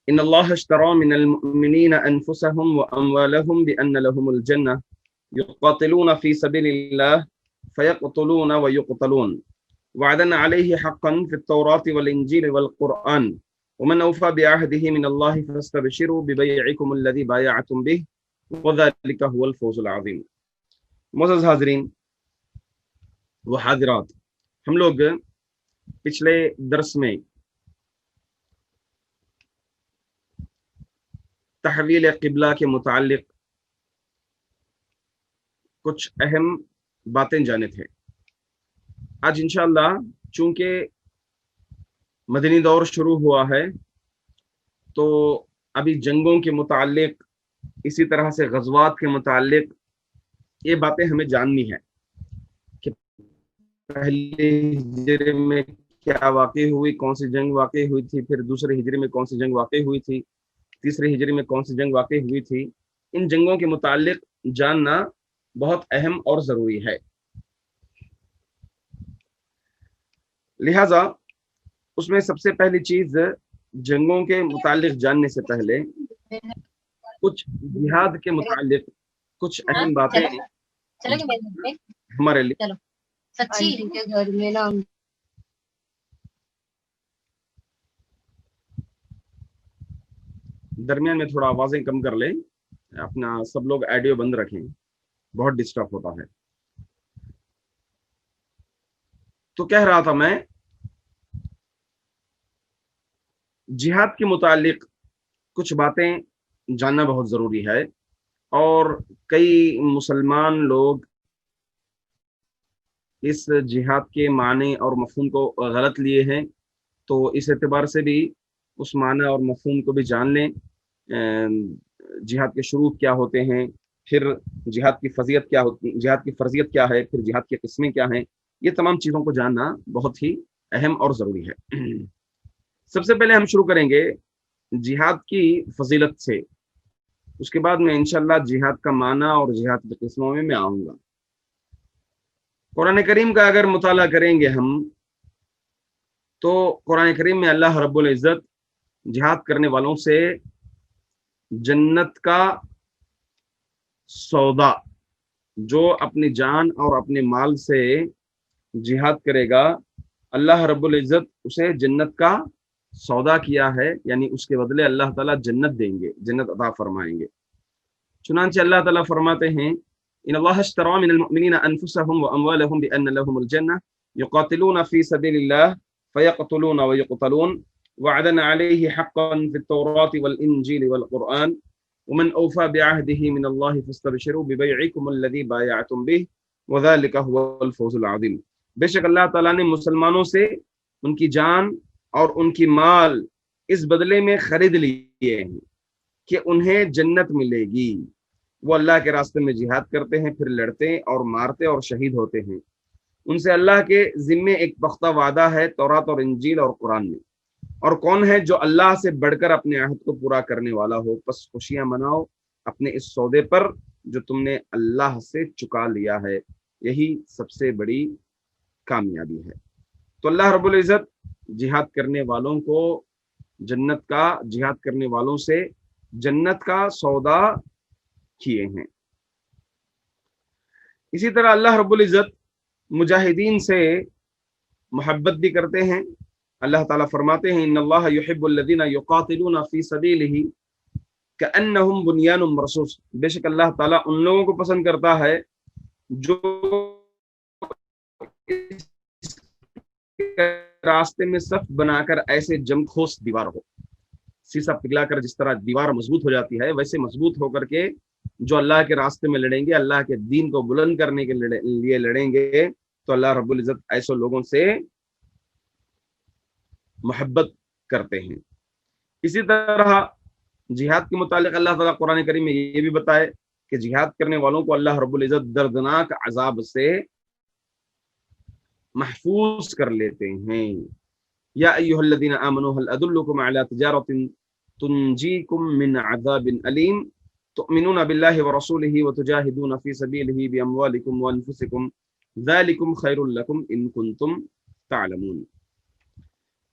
ان اللہ اشترى من المؤمنین انفسهم واموالهم بان لهم الجنہ يقاتلون في سبيل الله فيقتلون ويقتلون وعدا عليه حقا في التوراة والانجيل والقرآن ومن اوفى بعهده من الله فاستبشروا ببيعكم الذي بايعتم به وذلك هو الفوز العظيم۔ معزز حاضرین و حاضرات، ہم لوگ پچھلے درس میں تحویل قبلہ کے متعلق کچھ اہم باتیں جانے تھے۔ آج انشاءاللہ چونکہ مدنی دور شروع ہوا ہے تو ابھی جنگوں کے متعلق، اسی طرح سے غزوات کے متعلق یہ باتیں ہمیں جاننی ہے کہ پہلی ہجری میں کیا واقع ہوئی، کون سی جنگ واقع ہوئی تھی، پھر دوسری ہجری میں کون سی جنگ واقع ہوئی تھی، تیسری ہجری میں کون سی جنگ واقع ہوئی تھی۔ ان جنگوں کے متعلق جاننا بہت اہم اور ضروری ہے۔ لہذا اس میں سب سے پہلی چیز، جنگوں کے متعلق جاننے سے پہلے کچھ جہاد کے متعلق کچھ اہم باتیں ہمارے لیے گھر میں نا درمیان میں تھوڑا آوازیں کم کر لیں، اپنا سب لوگ آڈیو بند رکھیں، بہت ڈسٹرب ہوتا ہے۔ تو کہہ رہا تھا میں، جہاد کے متعلق کچھ باتیں جاننا بہت ضروری ہے، اور کئی مسلمان لوگ اس جہاد کے معنی اور مفہوم کو غلط لیے ہیں، تو اس اعتبار سے بھی اس معنی اور مفہوم کو بھی جان لیں۔ جہاد کے شروع کیا ہوتے ہیں، پھر جہاد کی فضیلت کیا ہوتی، جہاد کی فرضیت کیا ہے، پھر جہاد کی قسمیں کیا ہیں، یہ تمام چیزوں کو جاننا بہت ہی اہم اور ضروری ہے۔ سب سے پہلے ہم شروع کریں گے جہاد کی فضیلت سے، اس کے بعد میں انشاءاللہ جہاد کا معنی اور جہاد کی قسموں میں آؤں گا۔ قرآن کریم کا اگر مطالعہ کریں گے ہم تو قرآن کریم میں اللہ رب العزت جہاد کرنے والوں سے جنت کا سودا، جو اپنی جان اور اپنے مال سے جہاد کرے گا، اللہ رب العزت اسے جنت کا سودا کیا ہے، یعنی اس کے بدلے اللہ تعالیٰ جنت دیں گے، جنت عطا فرمائیں گے۔ چنانچہ اللہ تعالیٰ فرماتے ہیں، ان اللہ اشترى من المؤمنین انفسهم واموالهم بان لهم الجنہ یقاتلون فی سبیل اللہ فیقتلون ویقتلون وعدا علیہ حقا فی التوراة والانجیل والقرآن ومن اوفى بعهده من اللہ فاستبشروا ببیعکم الذی بایعتم به وذلک هو الفوز العظیم۔ بے شک اللہ تعالیٰ نے مسلمانوں سے ان کی جان اور ان کی مال اس بدلے میں خرید لیے ہیں کہ انہیں جنت ملے گی۔ وہ اللہ کے راستے میں جہاد کرتے ہیں، پھر لڑتے اور مارتے اور شہید ہوتے ہیں۔ ان سے اللہ کے ذمے ایک پختہ وعدہ ہے تورات اور انجیل اور قرآن میں۔ اور کون ہے جو اللہ سے بڑھ کر اپنے عہد کو پورا کرنے والا ہو؟ پس خوشیاں مناؤ اپنے اس سودے پر جو تم نے اللہ سے چکا لیا ہے، یہی سب سے بڑی کامیابی ہے۔ تو اللہ رب العزت جہاد کرنے والوں کو جنت کا، جہاد کرنے والوں سے جنت کا سودا کیے ہیں۔ اسی طرح اللہ رب العزت مجاہدین سے محبت بھی کرتے ہیں۔ اللہ تعالیٰ فرماتے ہیں، ان اللہ یحب الذین یقاتلون فی سبیلہ کأنہم بنیان مرصوص۔ بے شک اللہ تعالیٰ ان لوگوں کو پسند کرتا ہے جو راستے میں صف بنا کر ایسے جم ٹھوس دیوار ہو، سیسا پگھلا کر جس طرح دیوار مضبوط ہو جاتی ہے، ویسے مضبوط ہو کر کے جو اللہ کے راستے میں لڑیں گے، اللہ کے دین کو بلند کرنے کے لیے لڑیں گے، تو اللہ رب العزت ایسے لوگوں سے محبت کرتے ہیں۔ اسی طرح جہاد کے متعلق اللہ تعالیٰ قرآن کریم میں یہ بھی بتائے کہ جہاد کرنے والوں کو اللہ رب العزت دردناک عذاب سے محفوظ کر لیتے ہیں۔ یا ایھا الذین آمنوا هل ادلکم علی تجارۃ تنجیکم من عذاب علیم تؤمنون باللہ ورسولہ وتجاہدون فی سبیلہ باموالکم وانفسکم ذالکم خیر لکم ان کنتم تعلمون۔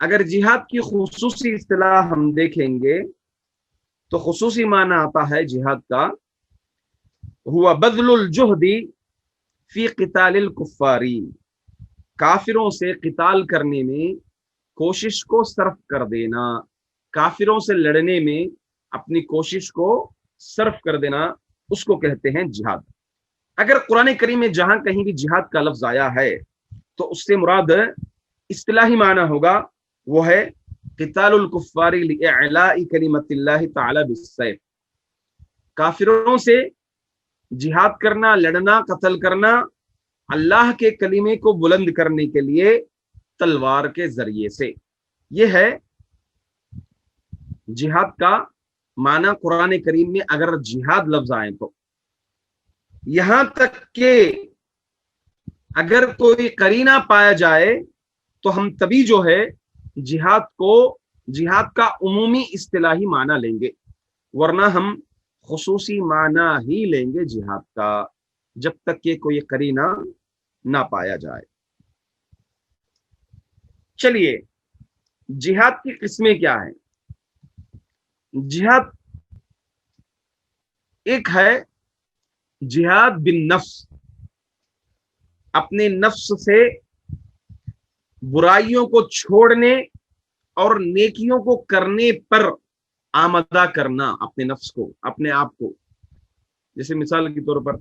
اگر جہاد کی خصوصی اصطلاح ہم دیکھیں گے تو خصوصی معنی آتا ہے جہاد کا ہوا بذل الجہد فی قتال الکفارین، کافروں سے قتال کرنے میں کوشش کو صرف کر دینا، کافروں سے لڑنے میں اپنی کوشش کو صرف کر دینا، اس کو کہتے ہیں جہاد۔ اگر قرآن کریم میں جہاں کہیں بھی جہاد کا لفظ آیا ہے تو اس سے مراد اصطلاحی معنی ہوگا وہ ہے قتال الکفار لإعلاء کلمت اللہ تعالی بالسیف، کافروں سے جہاد کرنا، لڑنا، قتل کرنا اللہ کے کلمے کو بلند کرنے کے لیے تلوار کے ذریعے سے۔ یہ ہے جہاد کا معنی قرآن کریم میں اگر جہاد لفظ آئے تو۔ یہاں تک کہ اگر کوئی قرینہ پایا جائے تو ہم تبھی جو ہے جہاد کا عمومی اصطلاحی معنی لیں گے، ورنہ ہم خصوصی معنی ہی لیں گے جہاد کا، جب تک کہ کوئی قرینہ نہ پایا جائے۔ چلیے، جہاد کی قسمیں کیا ہیں؟ جہاد ایک ہے جہاد بالنفس، اپنے نفس سے برائیوں کو چھوڑنے اور نیکیوں کو کرنے پر آمادہ کرنا اپنے نفس کو، اپنے آپ کو۔ جیسے مثال کے طور پر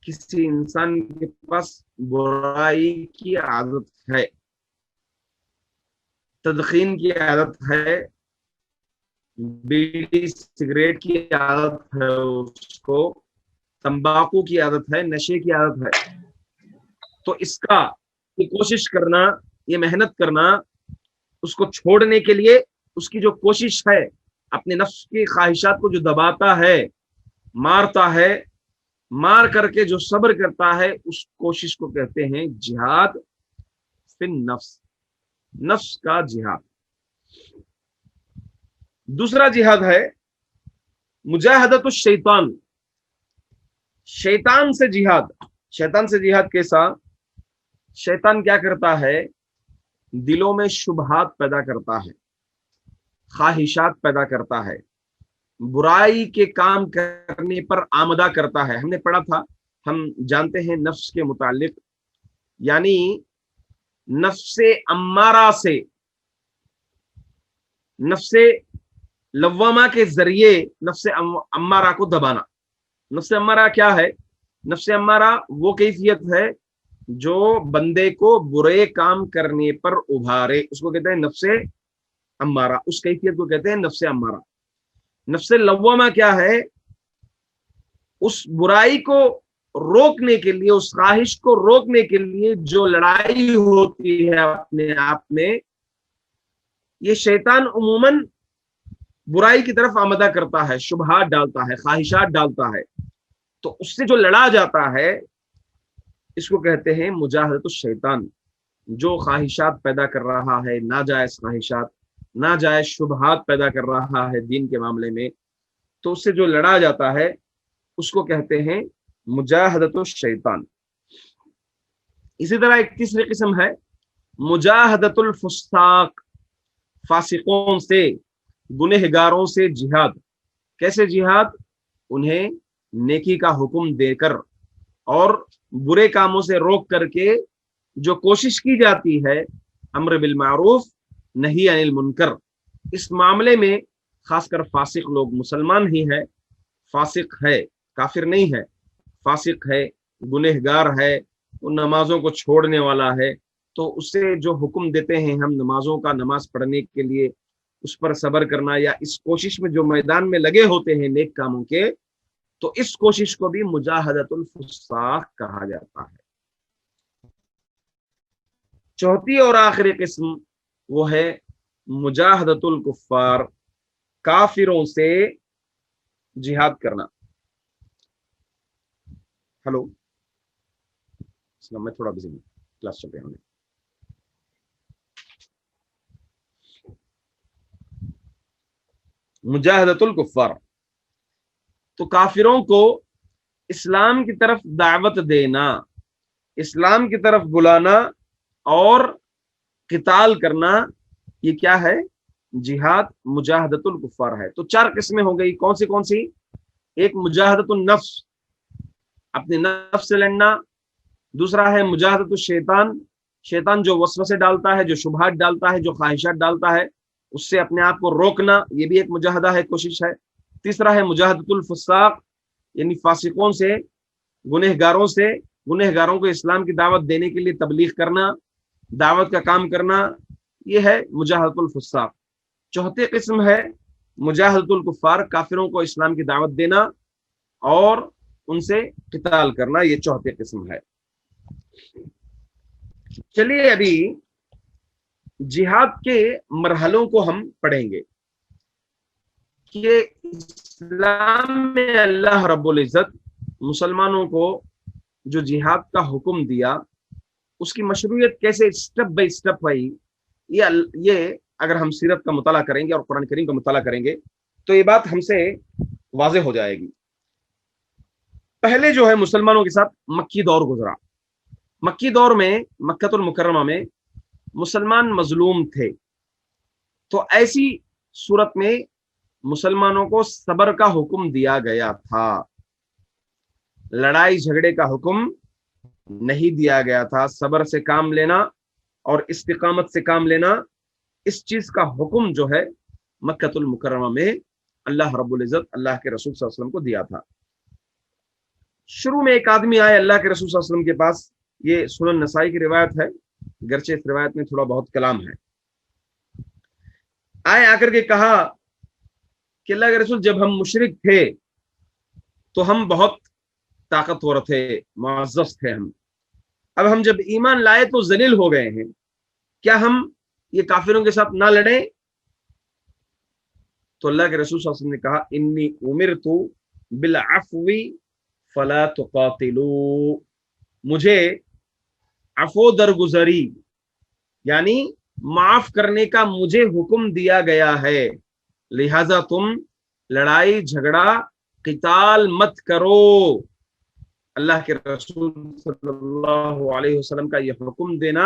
کسی انسان کے پاس برائی کی عادت ہے، تدخین کی عادت ہے، بیڑی سگریٹ کی عادت ہے، اس کو تمباکو کی عادت ہے، نشے کی عادت ہے، تو اس کا یہ کوشش کرنا، یہ محنت کرنا اس کو چھوڑنے کے لیے، اس کی جو کوشش ہے، اپنے نفس کی خواہشات کو جو دباتا ہے، مارتا ہے، مار کر کے جو صبر کرتا ہے، اس کوشش کو کہتے ہیں جہاد فی النفس، نفس کا جہاد۔ دوسرا جہاد ہے مجاہدۃ الشیطان، شیطان سے جہاد۔ شیطان سے جہاد کیسا؟ شیطان کیا کرتا ہے؟ دلوں میں شبہات پیدا کرتا ہے، خواہشات پیدا کرتا ہے، برائی کے کام کرنے پر آمدہ کرتا ہے۔ ہم نے پڑھا تھا، ہم جانتے ہیں نفس کے متعلق، یعنی نفس امارہ سے، نفس لوامہ کے ذریعے نفس امارہ کو دبانا۔ نفس امارہ کیا ہے؟ نفس امارہ وہ کیفیت ہے جو بندے کو برے کام کرنے پر ابھارے، اس کو کہتے ہیں نفس امارہ، اس کیفیت کو کہتے ہیں نفس امارہ۔ نفس لوامہ کیا ہے؟ اس برائی کو روکنے کے لیے، اس خواہش کو روکنے کے لیے جو لڑائی ہوتی ہے اپنے آپ میں، یہ شیطان عموماً برائی کی طرف آمدہ کرتا ہے، شبہات ڈالتا ہے، خواہشات ڈالتا ہے، تو اس سے جو لڑا جاتا ہے اس کو کہتے ہیں مجاہدۃ الشیطان۔ جو خواہشات پیدا کر رہا ہے، ناجائز خواہشات، ناجائز شبہات پیدا کر رہا ہے دین کے معاملے میں، تو اس سے جو لڑا جاتا ہے اس کو کہتے ہیں مجاہدۃ الشیطان۔ اسی طرح ایک تیسری قسم ہے مجاہدۃ الفساق، فاسقوں سے، گنہگاروں سے جہاد۔ کیسے جہاد؟ انہیں نیکی کا حکم دے کر اور برے کاموں سے روک کر کے جو کوشش کی جاتی ہے امر بالمعروف نہی عن المنکر، اس معاملے میں خاص کر فاسق لوگ، مسلمان ہی ہے، فاسق ہے، کافر نہیں ہے، فاسق ہے، گنہگار ہے، وہ نمازوں کو چھوڑنے والا ہے، تو اس سے جو حکم دیتے ہیں ہم نمازوں کا، نماز پڑھنے کے لیے اس پر صبر کرنا، یا اس کوشش میں جو میدان میں لگے ہوتے ہیں نیک کاموں کے، تو اس کوشش کو بھی مجاہدۃ الفساق کہا جاتا ہے۔ چوتھی اور آخری قسم وہ ہے مجاہدۃ الکفار، کافروں سے جہاد کرنا۔ ہلو میں تھوڑا بزی ہوں، کلاس چل رہے ہیں۔ مجاہدۃ الکفار تو کافروں کو اسلام کی طرف دعوت دینا، اسلام کی طرف بلانا اور قتال کرنا، یہ کیا ہے؟ جہاد مجاہدۃ الکفار ہے۔ تو 4 قسمیں ہو گئی، کون سی؟ ایک مجاہدۃ النفس، اپنے نفس سے لڑنا، دوسرا ہے مجاہدۃ الشیطان، شیطان جو وسوسے ڈالتا ہے، جو شبہات ڈالتا ہے، جو خواہشات ڈالتا ہے، اس سے اپنے آپ کو روکنا، یہ بھی ایک مجاہدہ ہے، کوشش ہے۔ تیسرا ہے مجاہدۃ الفساق، یعنی فاسقوں سے، گنہگاروں کو اسلام کی دعوت دینے کے لیے تبلیغ کرنا، دعوت کا کام کرنا، یہ ہے مجاہدۃ الفساق۔ چوتھی قسم ہے مجاہدۃ الکفار، کافروں کو اسلام کی دعوت دینا اور ان سے قتال کرنا، یہ چوتھی قسم ہے۔ چلیے ابھی جہاد کے مرحلوں کو ہم پڑھیں گے کہ اسلام میں اللہ رب العزت مسلمانوں کو جو جہاد کا حکم دیا، اس کی مشروعیت کیسے سٹیپ بائی سٹیپ ہوئی، یہ اگر ہم سیرت کا مطالعہ کریں گے اور قرآن کریم کا مطالعہ کریں گے تو یہ بات ہم سے واضح ہو جائے گی۔ پہلے جو ہے مسلمانوں کے ساتھ مکی دور گزرا۔ مکی دور میں مکۃ المکرمہ میں مسلمان مظلوم تھے، تو ایسی صورت میں مسلمانوں کو صبر کا حکم دیا گیا تھا، لڑائی جھگڑے کا حکم نہیں دیا گیا تھا۔ صبر سے کام لینا اور استقامت سے کام لینا، اس چیز کا حکم جو ہے مکۃ المکرمہ میں اللہ رب العزت اللہ کے رسول صلی اللہ علیہ وسلم کو دیا تھا۔ شروع میں ایک آدمی آئے اللہ کے رسول صلی اللہ علیہ وسلم کے پاس، یہ سنن نسائی کی روایت ہے، گرچہ اس روایت میں تھوڑا بہت کلام ہے۔ آئے، آ کر کے کہا کہ اللہ کے رسول، جب ہم مشرک تھے تو ہم بہت طاقتور تھے، معزز تھے ہم، اب ہم جب ایمان لائے تو ذلیل ہو گئے ہیں، کیا ہم یہ کافروں کے ساتھ نہ لڑیں؟ تو اللہ کے رسول صلی اللہ علیہ وسلم نے کہا، انی امرت بالعفو فلا تقاتلوا، مجھے عفو درگزری یعنی معاف کرنے کا مجھے حکم دیا گیا ہے، لہذا تم لڑائی جھگڑا قتال مت کرو۔ اللہ کے رسول صلی اللہ علیہ وسلم کا یہ حکم دینا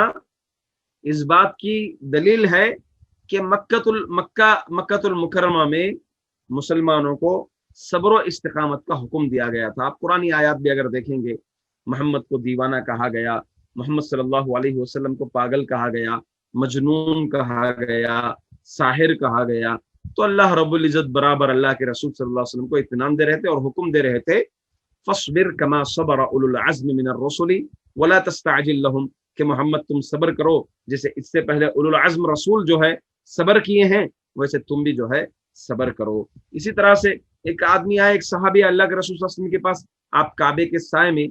اس بات کی دلیل ہے کہ مکۃ المکرمہ میں مسلمانوں کو صبر و استقامت کا حکم دیا گیا تھا۔ آپ قرآنی آیات بھی اگر دیکھیں گے، محمد کو دیوانہ کہا گیا، محمد صلی اللہ علیہ وسلم کو پاگل کہا گیا، مجنون کہا گیا، ساحر کہا گیا، تو اللہ رب العزت برابر اللہ کے رسول صلی اللہ علیہ وسلم کو اطمینان دے رہے تھے اور حکم دے رہے تھے، فاصبر کما صبر اولو العزم من الرسل ولا تستعجل لهم، کہ محمد تم صبر کرو جیسے اس سے پہلے اولو العزم رسول جو ہے صبر کیے ہیں، ویسے تم بھی جو ہے صبر کرو۔ اسی طرح سے ایک آدمی آئے، ایک صحابی اللہ کے رسول صلی اللہ علیہ وسلم کے پاس، آپ کعبے کے سائے میں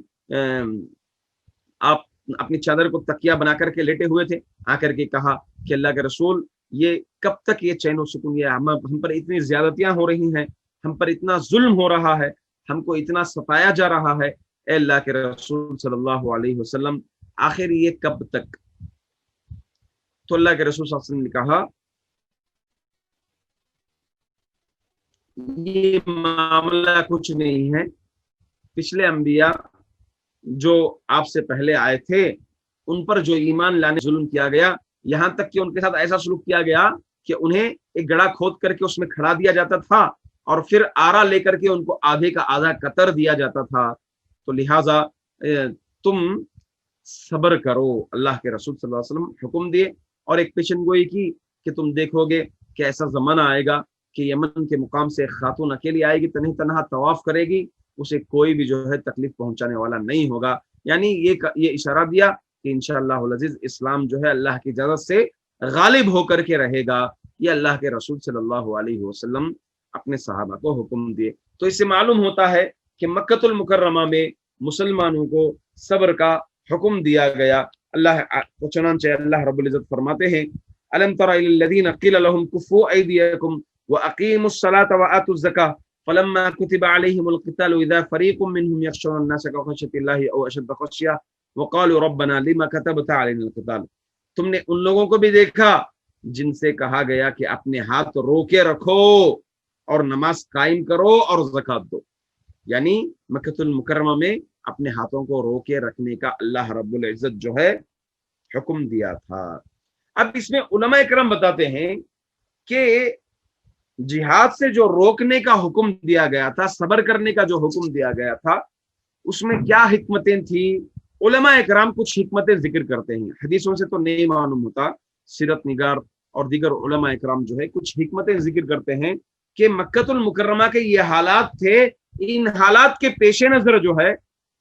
آپ اپنی چادر کو تکیہ بنا کر کے لیٹے ہوئے تھے، آ کر کے کہا کہ اللہ کے رسول، یہ کب تک یہ چین و سکون، یہ ہم پر اتنی زیادتیاں ہو رہی ہیں، ہم پر اتنا ظلم ہو رہا ہے، ہم کو اتنا ستایا جا رہا ہے، اے اللہ کے رسول صلی اللہ علیہ وسلم، آخر یہ کب تک؟ تو اللہ کے رسول صلی اللہ علیہ وسلم نے کہا، یہ معاملہ کچھ نہیں ہے، پچھلے انبیاء جو آپ سے پہلے آئے تھے ان پر جو ایمان لانے ظلم کیا گیا، یہاں تک کہ ان کے ساتھ ایسا سلوک کیا گیا کہ انہیں ایک گڑھا کھود کر کے اس میں کھڑا دیا جاتا تھا اور پھر آرا لے کر کے ان کو آدھے کا آدھا قطر دیا جاتا تھا، تو لہٰذا تم صبر کرو۔ اللہ کے رسول صلی اللہ علیہ وسلم حکم دیے اور ایک پیشن گوئی کی کہ تم دیکھو گے کہ ایسا زمانہ آئے گا کہ یمن کے مقام سے ایک خاتون اکیلی آئے گی، تنہا طواف کرے گی، اسے کوئی بھی جو ہے تکلیف پہنچانے والا نہیں ہوگا، یعنی یہ اشارہ دیا کہ انشاءاللہ العزیز اسلام جو ہے اللہ کی اجازت سے غالب ہو کر کے رہے گا۔ یہ اللہ کے رسول صلی اللہ علیہ وسلم اپنے صحابہ کو حکم دیے۔ تو اس سے معلوم ہوتا ہے کہ مکۃ المکرمہ میں مسلمانوں کو صبر کا حکم دیا گیا۔ چنانچہ اللہ رب العزت فرماتے ہیں، الم تر الی الذین قیل لهم کفوا ایدیکم واقیموا الصلاة وآتوا الزکاة فلما كتب عليهم القتال اذا فريق منهم يخشون الناس كخشية الله او اشد خشية وقالوا ربنا لما كتبت علينا القتال، تم نے ان لوگوں کو بھی دیکھا جن سے کہا گیا کہ اپنے ہاتھ روکے رکھو اور نماز قائم کرو اور زکات دو، یعنی مکۃ المکرمہ میں اپنے ہاتھوں کو روکے رکھنے کا اللہ رب العزت جو ہے حکم دیا تھا۔ اب اس میں علماء کرام بتاتے ہیں کہ جہاد سے جو روکنے کا حکم دیا گیا تھا، صبر کرنے کا جو حکم دیا گیا تھا، اس میں کیا حکمتیں تھیں؟ علماء کرام کچھ حکمتیں ذکر کرتے ہیں، حدیثوں سے تو نہیں معلوم ہوتا، سیرت نگار اور دیگر علماء کرام جو ہے کچھ حکمتیں ذکر کرتے ہیں کہ مکۃ المکرمہ کے یہ حالات تھے، ان حالات کے پیش نظر جو ہے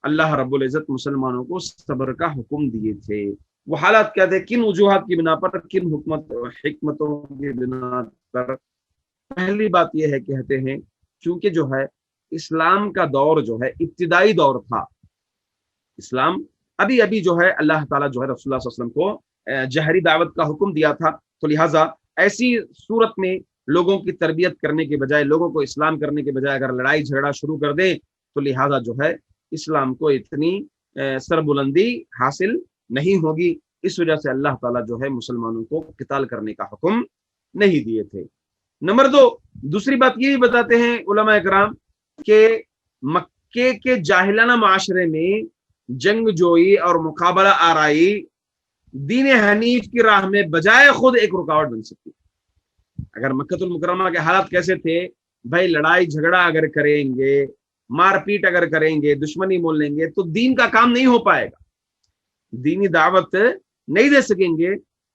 اللہ رب العزت مسلمانوں کو صبر کا حکم دیے تھے۔ وہ حالات کیا تھے، کن وجوہات کی بنا پر، کن حکمتوں کی بنا پر؟ پہلی بات یہ ہے، کہتے ہیں چونکہ جو ہے اسلام کا دور جو ہے ابتدائی دور تھا، اسلام ابھی ابھی جو ہے اللہ تعالیٰ جو ہے رسول اللہ صلی اللہ علیہ وسلم کو جہری دعوت کا حکم دیا تھا، تو لہٰذا ایسی صورت میں لوگوں کی تربیت کرنے کے بجائے، لوگوں کو اسلام کرنے کے بجائے اگر لڑائی جھگڑا شروع کر دیں تو لہٰذا جو ہے اسلام کو اتنی سربلندی حاصل نہیں ہوگی، اس وجہ سے اللہ تعالیٰ جو ہے مسلمانوں کو قتال کرنے کا حکم نہیں دیے تھے۔ نمبر دو، دوسری بات یہ بھی بتاتے ہیں علماء کرام کہ مکے کے جاہلانہ معاشرے میں جنگ جوئی اور مقابلہ آرائی دین حنیف کی راہ میں بجائے خود ایک رکاوٹ بن سکتی۔ اگر مکۃ المکرمہ کے حالات کیسے تھے، بھائی لڑائی جھگڑا اگر کریں گے، مار پیٹ اگر کریں گے، دشمنی مول لیں گے تو دین کا کام نہیں ہو پائے گا، دینی دعوت نہیں دے سکیں گے،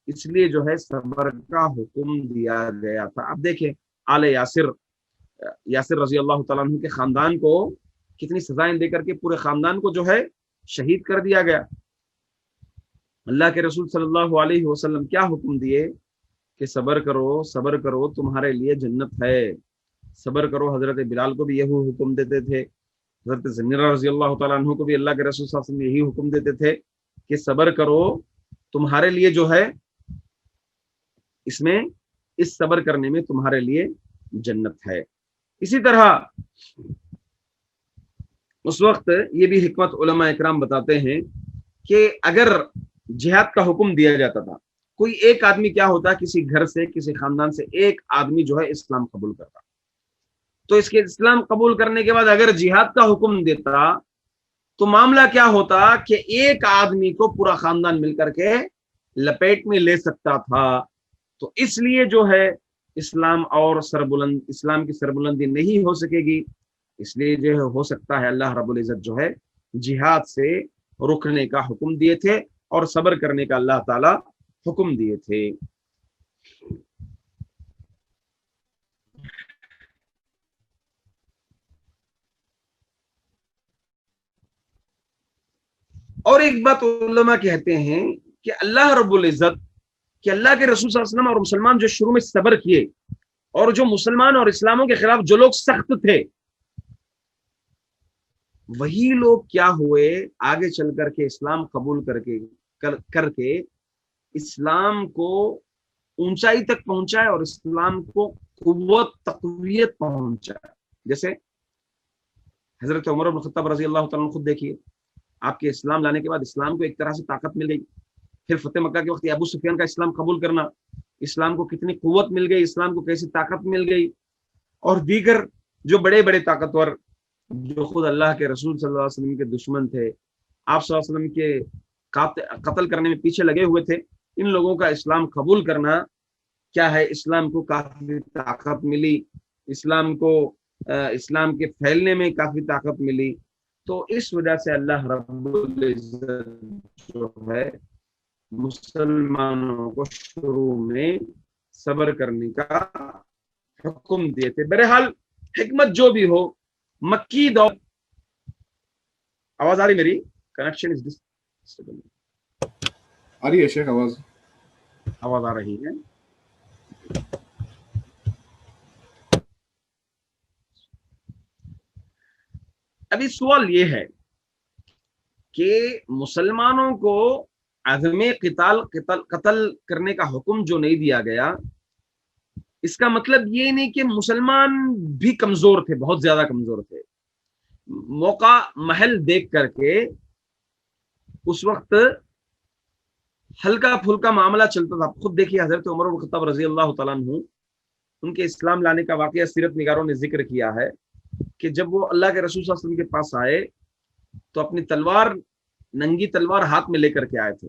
اس لیے جو ہے صبر کا حکم دیا گیا تھا۔ اب دیکھیں آل یاسر رضی اللہ تعالیٰ عنہ کے خاندان کو کتنی سزائیں دے کر کے پورے خاندان کو جو ہے شہید کر دیا گیا۔ اللہ کے رسول صلی اللہ علیہ وسلم کیا حکم دیے کہ صبر کرو، صبر کرو، تمہارے لیے جنت ہے، صبر کرو۔ حضرت بلال کو بھی یہی حکم دیتے تھے، حضرت زنیرہ رضی اللہ تعالیٰ عنہ کو بھی اللہ کے رسول صلی اللہ علیہ وسلم یہی حکم دیتے تھے کہ صبر کرو، تمہارے لیے جو ہے اس صبر کرنے میں تمہارے لیے جنت ہے۔ اسی طرح اس وقت یہ بھی حکمت علماء اکرام بتاتے ہیں کہ اگر جہاد کا حکم دیا جاتا تھا، کوئی ایک آدمی کیا ہوتا، کسی گھر سے، کسی خاندان سے ایک آدمی جو ہے اسلام قبول کرتا، تو اس کے اسلام قبول کرنے کے بعد اگر جہاد کا حکم دیتا تو معاملہ کیا ہوتا کہ ایک آدمی کو پورا خاندان مل کر کے لپیٹ میں لے سکتا تھا۔ تو اس لیے جو ہے اسلام کی سربلندی نہیں ہو سکے گی، اس لیے جو ہو سکتا ہے اللہ رب العزت جو ہے جہاد سے رکنے کا حکم دیے تھے اور صبر کرنے کا اللہ تعالی حکم دیے تھے۔ اور ایک بات علماء کہتے ہیں کہ اللہ رب العزت، کہ اللہ کے رسول صلی اللہ علیہ وسلم اور مسلمان جو شروع میں صبر کیے، اور جو مسلمان اور اسلاموں کے خلاف جو لوگ سخت تھے، وہی لوگ کیا ہوئے آگے چل کر کے اسلام قبول کر کے اسلام کو اونچائی تک پہنچائے اور اسلام کو قوت تقویت پہنچائے۔ جیسے حضرت عمر بن الخطاب رضی اللہ تعالیٰ عنہ خود دیکھیے، آپ کے اسلام لانے کے بعد اسلام کو ایک طرح سے طاقت مل گئی، پھر فتح مکہ کے وقت ابو سفیان کا اسلام قبول کرنا، اسلام کو کتنی قوت مل گئی، اسلام کو کیسی طاقت مل گئی، اور دیگر جو بڑے بڑے طاقتور جو خود اللہ کے رسول صلی اللہ علیہ وسلم کے دشمن تھے، آپ صلی اللہ علیہ وسلم کے قتل کرنے میں پیچھے لگے ہوئے تھے، ان لوگوں کا اسلام قبول کرنا کیا ہے، اسلام کو کافی طاقت ملی، اسلام کے پھیلنے میں کافی طاقت ملی۔ تو اس وجہ سے اللہ رب العزت جو ہے مسلمانوں کو شروع میں صبر کرنے کا حکم دیے تھے۔ بہرحال حکمت جو بھی ہو، مکی دور، آواز آ رہی میری؟ کنیکشن آ رہی ہے شیخ، آواز آ رہی ہے؟ ابھی سوال یہ ہے کہ مسلمانوں کو عدم قتل کرنے کا حکم جو نہیں دیا گیا، اس کا مطلب یہ نہیں کہ مسلمان بھی کمزور تھے، بہت زیادہ کمزور تھے۔ موقع محل دیکھ کر کے اس وقت ہلکا پھلکا معاملہ چلتا تھا۔ خود دیکھیے حضرت عمر بن الخطاب رضی اللہ تعالیٰ عنہ، ان کے اسلام لانے کا واقعہ سیرت نگاروں نے ذکر کیا ہے کہ جب وہ اللہ کے رسول صلی اللہ علیہ وسلم کے پاس آئے تو اپنی تلوار، ننگی تلوار ہاتھ میں لے کر کے آئے تھے،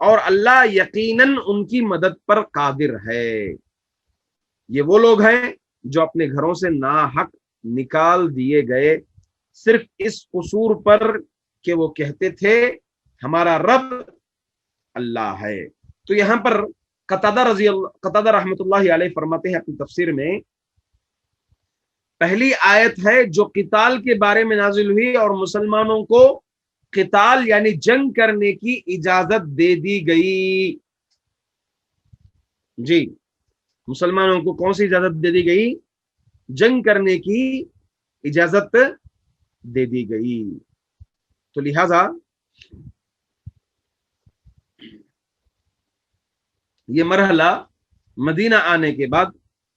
اور اللہ یقیناً ان کی مدد پر قادر ہے۔ یہ وہ لوگ ہیں جو اپنے گھروں سے ناحق نکال دیے گئے صرف اس قصور پر کہ وہ کہتے تھے ہمارا رب اللہ ہے۔ تو یہاں پر قتادہ رحمۃ اللہ علیہ فرماتے ہیں اپنی تفسیر میں، پہلی آیت ہے جو قتال کے بارے میں نازل ہوئی اور مسلمانوں کو قتال یعنی جنگ کرنے کی اجازت دے دی گئی۔ جی، مسلمانوں کو کون سی اجازت دے دی گئی؟ جنگ کرنے کی اجازت دے دی گئی۔ تو لہذا یہ مرحلہ مدینہ آنے کے بعد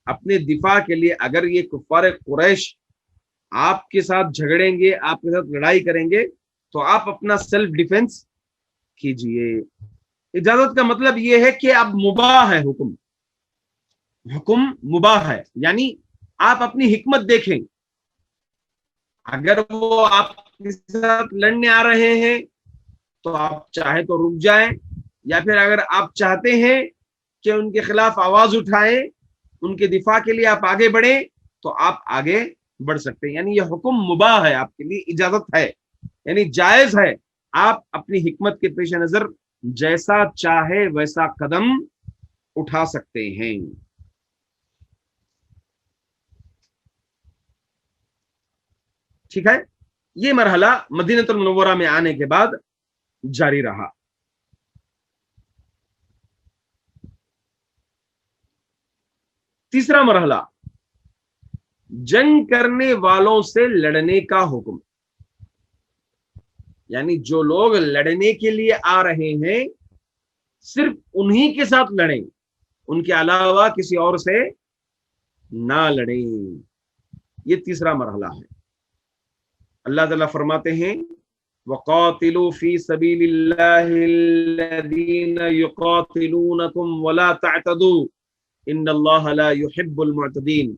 اپنے دفاع کے لیے اگر یہ کفار قریش آپ کے ساتھ جھگڑیں گے، آپ کے ساتھ لڑائی کریں گے، تو آپ اپنا سیلف ڈیفenس کیجئے۔ اجازت کا مطلب یہ ہے کہ اب مباح ہے، حکم مباح ہے، یعنی آپ اپنی حکمت دیکھیں۔ اگر وہ آپ کے ساتھ لڑنے آ رہے ہیں تو آپ چاہے تو رک جائیں، یا پھر اگر آپ چاہتے ہیں کہ ان کے خلاف آواز اٹھائیں، ان کے دفاع کے لیے آپ آگے بڑھیں، تو آپ آگے بڑھ سکتے ہیں۔ یعنی یہ حکم مباح ہے، آپ کے لیے اجازت ہے، یعنی جائز ہے۔ آپ اپنی حکمت کے پیش نظر جیسا چاہے ویسا قدم اٹھا سکتے ہیں۔ ٹھیک ہے، یہ مرحلہ مدینہ المنورہ میں آنے کے بعد جاری رہا۔ تیسرا مرحلہ، جنگ کرنے والوں سے لڑنے کا حکم، یعنی جو لوگ لڑنے کے لیے آ رہے ہیں صرف انہی کے ساتھ لڑیں، ان کے علاوہ کسی اور سے نہ لڑیں۔ یہ تیسرا مرحلہ ہے۔ اللہ تعالیٰ فرماتے ہیں وَقَاتِلُوا فِي سَبِيلِ اللَّهِ الَّذِينَ يُقَاتِلُونَكُمْ وَلَا تَعْتَدُوا إِنَّ اللَّهَ لَا يُحِبُّ الْمُعْتَدِينَ۔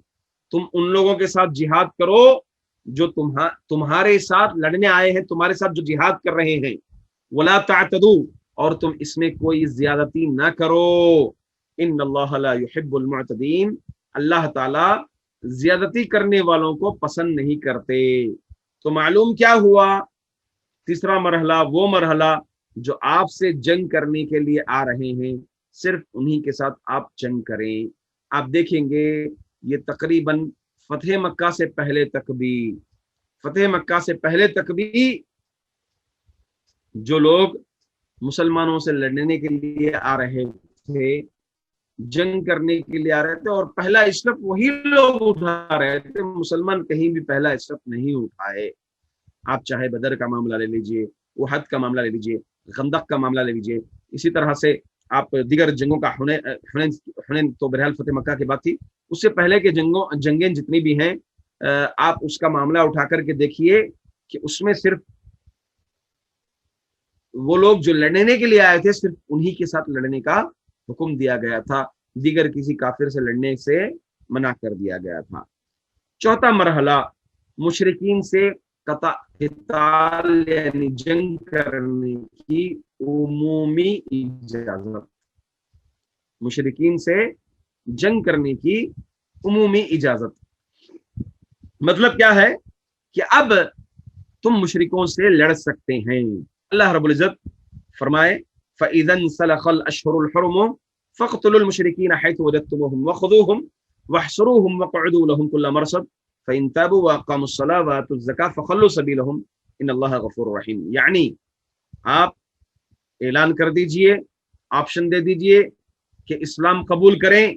تم ان لوگوں کے ساتھ جہاد کرو جو تمہارے ساتھ لڑنے آئے ہیں، تمہارے ساتھ جو جہاد کر رہے ہیں، وَلَا تَعْتَدُوا، اور تم اس میں کوئی زیادتی نہ کرو، إِنَّ اللَّهَ لَا يُحِبُّ الْمُعْتَدِينَ، اللہ تعالیٰ زیادتی کرنے والوں کو پسند نہیں کرتے۔ تو معلوم کیا ہوا؟ تیسرا مرحلہ وہ مرحلہ جو آپ سے جنگ کرنے کے لیے آ رہے ہیں، صرف انہی کے ساتھ آپ جنگ کریں۔ آپ دیکھیں گے یہ تقریباً فتح مکہ سے پہلے تک بھی جو لوگ مسلمانوں سے لڑنے کے لیے آ رہے تھے، جنگ کرنے کے لیے آ رہے تھے، اور پہلا اسٹیپ وہی لوگ اٹھا رہے تھے، مسلمان کہیں بھی پہلا اسٹیپ نہیں اٹھائے۔ آپ چاہے بدر کا معاملہ لے لیجئے، احد کا معاملہ لے لیجئے، خندق کا معاملہ لے لیجئے، اسی طرح سے آپ دیگر جنگوں کا حنین تو بہرحال فتح مکہ کے بعد تھی، اس سے پہلے کے جنگیں جتنی بھی ہیں، آپ اس کا معاملہ اٹھا کر کے دیکھیے کہ اس میں صرف وہ لوگ جو لڑنے کے لیے آئے تھے، صرف انہی کے ساتھ لڑنے کا حکم دیا گیا تھا، دیگر کسی کافر سے لڑنے سے منع کر دیا گیا تھا۔ چوتھا مرحلہ، مشرکین سے قتال یعنی جنگ کرنے کی عمومی اجازت، مشرکین سے جنگ کرنے کی عمومی اجازت مطلب کیا ہے کہ اب تم مشرکوں سے لڑ سکتے ہیں۔ اللہ رب العزت فرمائے فَإِذَا انْسَلَخَ الْأَشْهُرُ الْحُرُمُ فَاقْتُلُوا الْمُشْرِكِينَ حَيْثُ وَجَدتُّمُوهُمْ وَخُذُوهُمْ وَاحْصُرُوهُمْ وَاقْعُدُوا لَهُمْ كُلَّ مَرْصَدٍ فَإِنْ تَابُوا وَأَقَامُوا الصَّلَاةَ وَآتَوُا الزَّكَاةَ فَخَلُّوا سَبِيلَهُمْ إِنَّ اللَّهَ غَفُورٌ رَحِيمٌ۔ یعنی آپ اعلان کر دیجئے، آپشن دے دیجئے کہ اسلام قبول کریں،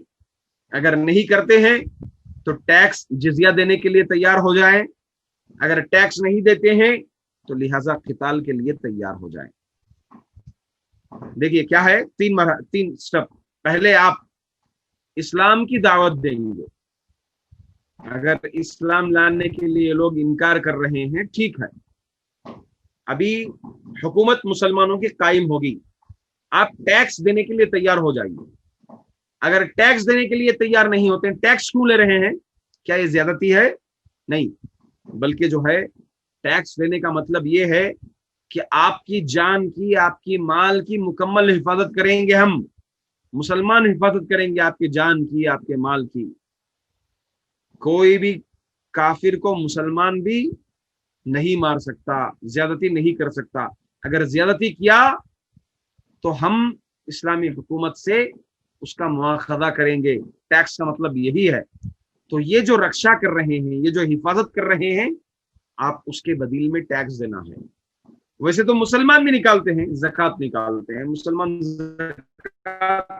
اگر نہیں کرتے ہیں تو ٹیکس جزیہ دینے کے لیے تیار ہو جائیں، اگر ٹیکس نہیں دیتے ہیں تو لہٰذا قتال کے لیے تیار ہو جائیں۔ دیکھیے کیا ہے، تین سٹیپ۔ پہلے آپ اسلام کی دعوت دیں گے، اگر اسلام لانے کے لیے لوگ انکار کر رہے ہیں، ٹھیک ہے، ابھی حکومت مسلمانوں کی قائم ہوگی، آپ ٹیکس دینے کے لیے تیار ہو جائیے۔ اگر ٹیکس دینے کے لیے تیار نہیں ہوتے ہیں، ٹیکس کیوں لے رہے ہیں؟ کیا یہ زیادتی ہے؟ نہیں، بلکہ جو ہے ٹیکس لینے کا مطلب یہ ہے کہ آپ کی جان کی، آپ کی مال کی مکمل حفاظت کریں گے، ہم مسلمان حفاظت کریں گے آپ کی جان کی، آپ کے مال کی۔ کوئی بھی کافر کو مسلمان بھی نہیں مار سکتا، زیادتی نہیں کر سکتا۔ اگر زیادتی کیا تو ہم اسلامی حکومت سے اس کا مواخذہ کریں گے۔ ٹیکس کا مطلب یہی ہے۔ تو یہ جو رکشا کر رہے ہیں، یہ جو حفاظت کر رہے ہیں، آپ اس کے بدیل میں ٹیکس دینا ہے۔ ویسے تو مسلمان بھی نکالتے ہیں، زکوٰۃ نکالتے ہیں، مسلمان زکوٰۃ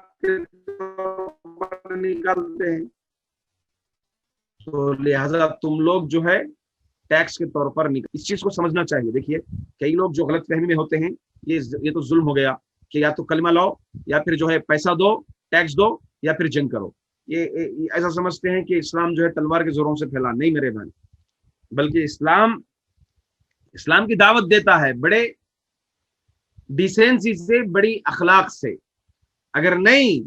نکالتے ہیں، تو لہذا تم لوگ جو ہے ٹیکس کے طور پر اس چیز کو سمجھنا چاہیے۔ دیکھیے کئی لوگ جو غلط فہمی میں ہوتے ہیں، یہ تو ظلم ہو گیا کہ یا تو کلمہ لاؤ یا پھر جو ہے پیسہ دو، ٹیکس دو، یا پھر جنگ کرو۔ یہ ایسا سمجھتے ہیں کہ اسلام جو ہے تلوار کے زوروں سے پھیلا۔ نہیں میرے بھائی، بلکہ اسلام کی دعوت دیتا ہے بڑے ڈیسینسی سے، بڑی اخلاق سے۔ اگر نہیں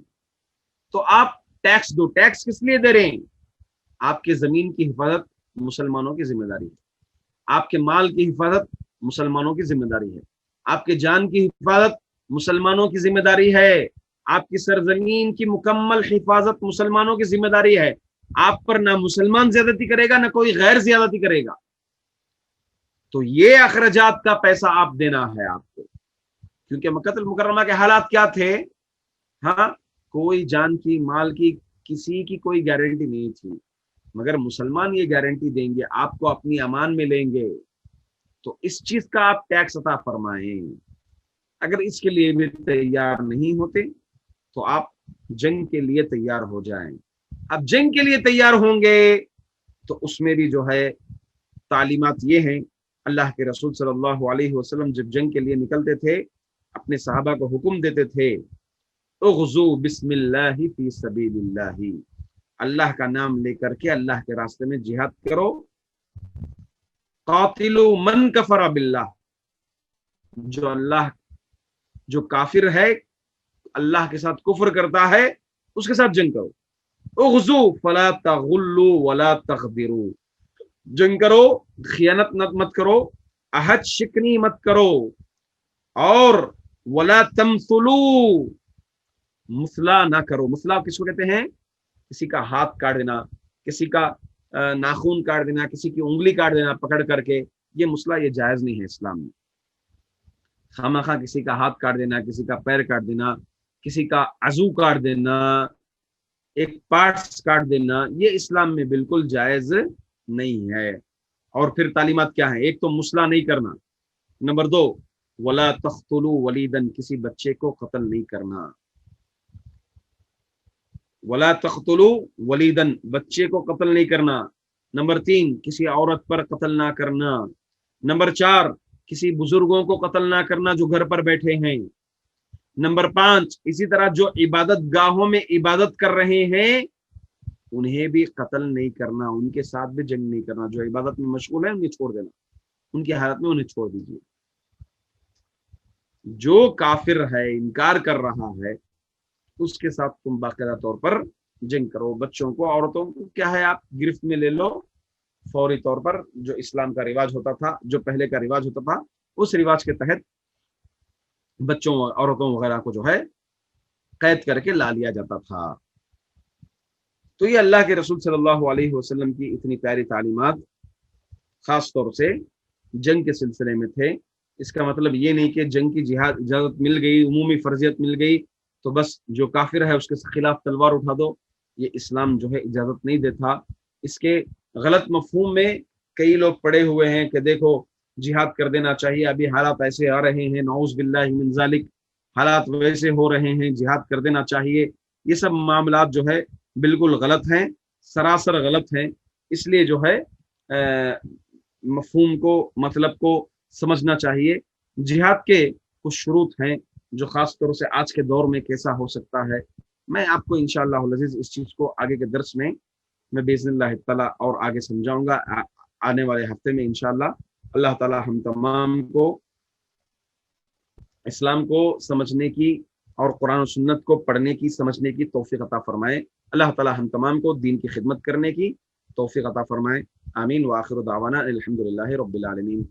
تو آپ ٹیکس دو۔ ٹیکس کس لیے دے رہے ہیں؟ آپ کے زمین کی حفاظت مسلمانوں کی ذمہ داری ہے، آپ کے مال کی حفاظت مسلمانوں کی ذمہ داری ہے، آپ کے جان کی حفاظت مسلمانوں کی ذمہ داری ہے، آپ کی سرزمین کی مکمل حفاظت مسلمانوں کی ذمہ داری ہے۔ آپ پر نہ مسلمان زیادتی کرے گا، نہ کوئی غیر زیادتی کرے گا۔ تو یہ اخراجات کا پیسہ آپ دینا ہے آپ کو، کیونکہ مکہ المکرمہ کے حالات کیا تھے؟ ہاں، کوئی جان کی، مال کی، کسی کی کوئی گارنٹی نہیں تھی، مگر مسلمان یہ گارنٹی دیں گے، آپ کو اپنی امان میں لیں گے۔ تو اس چیز کا آپ ٹیکس عطا فرمائیں۔ اگر اس کے لیے بھی تیار نہیں ہوتے تو آپ جنگ کے لیے تیار ہو جائیں۔ اب جنگ کے لیے تیار ہوں گے تو اس میں بھی جو ہے تعلیمات یہ ہیں۔ اللہ کے رسول صلی اللہ علیہ وسلم جب جنگ کے لیے نکلتے تھے، اپنے صحابہ کو حکم دیتے تھے، اغزو بسم اللہ فی سبیل اللہ، اللہ کا نام لے کر کے اللہ کے راستے میں جہاد کرو۔ قاتلوا من کفر باللہ، جو کافر ہے، اللہ کے ساتھ کفر کرتا ہے، اس کے ساتھ جنگ کرو۔ اغزو فلا تغلوا ولا تغدروا، جنگ کرو، خیانت مت کرو، عہد شکنی مت کرو، اور ولا تمثلوا، مثلا نہ کرو۔ مثلا کس کو کہتے ہیں؟ کسی کا ہاتھ کاٹ دینا، کسی کا ناخون کاٹ دینا، کسی کی انگلی کاٹ دینا پکڑ کر کے، یہ مثلا، یہ جائز نہیں ہے اسلام میں۔ خامخواہ کسی کا ہاتھ کاٹ دینا، کسی کا پیر کاٹ دینا، کسی کا عضو کاٹ دینا، ایک پارٹس کاٹ دینا، یہ اسلام میں بالکل جائز نہیں ہے۔ اور پھر تعلیمات کیا ہیں؟ ایک تو مثلا نہیں کرنا، نمبر 2 ولا تقتلوا ولیدا، کسی بچے کو قتل نہیں کرنا۔ ولا تقتلوا ولیدا، بچے کو قتل نہیں کرنا۔ نمبر 3 کسی عورت پر قتل نہ کرنا۔ نمبر 4 کسی بزرگوں کو قتل نہ کرنا جو گھر پر بیٹھے ہیں۔ نمبر 5 اسی طرح جو عبادت گاہوں میں عبادت کر رہے ہیں انہیں بھی قتل نہیں کرنا، ان کے ساتھ بھی جنگ نہیں کرنا۔ جو عبادت میں مشغول ہے انہیں چھوڑ دینا، ان کی حالت میں انہیں چھوڑ دیجیے۔ جو کافر ہے، انکار کر رہا ہے، اس کے ساتھ تم باقاعدہ طور پر جنگ کرو۔ بچوں کو، عورتوں کو کیا ہے، آپ گرفت میں لے لو فوری طور پر۔ جو اسلام کا رواج ہوتا تھا، جو پہلے کا رواج ہوتا تھا، اس رواج کے تحت بچوں، عورتوں وغیرہ کو جو ہے قید کر کے لا لیا جاتا تھا۔ تو یہ اللہ کے رسول صلی اللہ علیہ وسلم کی اتنی پیاری تعلیمات خاص طور سے جنگ کے سلسلے میں تھے۔ اس کا مطلب یہ نہیں کہ جنگ کی اجازت مل گئی، عمومی فرضیت مل گئی تو بس جو کافر ہے اس کے خلاف تلوار اٹھا دو۔ یہ اسلام جو ہے اجازت نہیں دیتا۔ اس کے غلط مفہوم میں کئی لوگ پڑے ہوئے ہیں کہ دیکھو جہاد کر دینا چاہیے، ابھی حالات ایسے آ رہے ہیں، نعوذ باللہ من ذالک، حالات ویسے ہو رہے ہیں، جہاد کر دینا چاہیے۔ یہ سب معاملات جو ہے بالکل غلط ہیں، سراسر غلط ہیں۔ اس لیے جو ہے مفہوم کو، مطلب کو سمجھنا چاہیے۔ جہاد کے کچھ شروط ہیں جو خاص طور سے آج کے دور میں کیسا ہو سکتا ہے، میں آپ کو انشاءاللہ العزیز اس چیز کو آگے کے درس میں باذن اللہ تعالیٰ اور آگے سمجھاؤں گا آنے والے ہفتے میں انشاءاللہ۔ اللہ تعالیٰ ہم تمام کو اسلام کو سمجھنے کی اور قرآن و سنت کو پڑھنے کی، سمجھنے کی توفیق عطا فرمائے۔ اللہ تعالیٰ ہم تمام کو دین کی خدمت کرنے کی توفیق عطا فرمائے۔ آمین۔ وآخر دعوانا الحمدللہ رب العالمین۔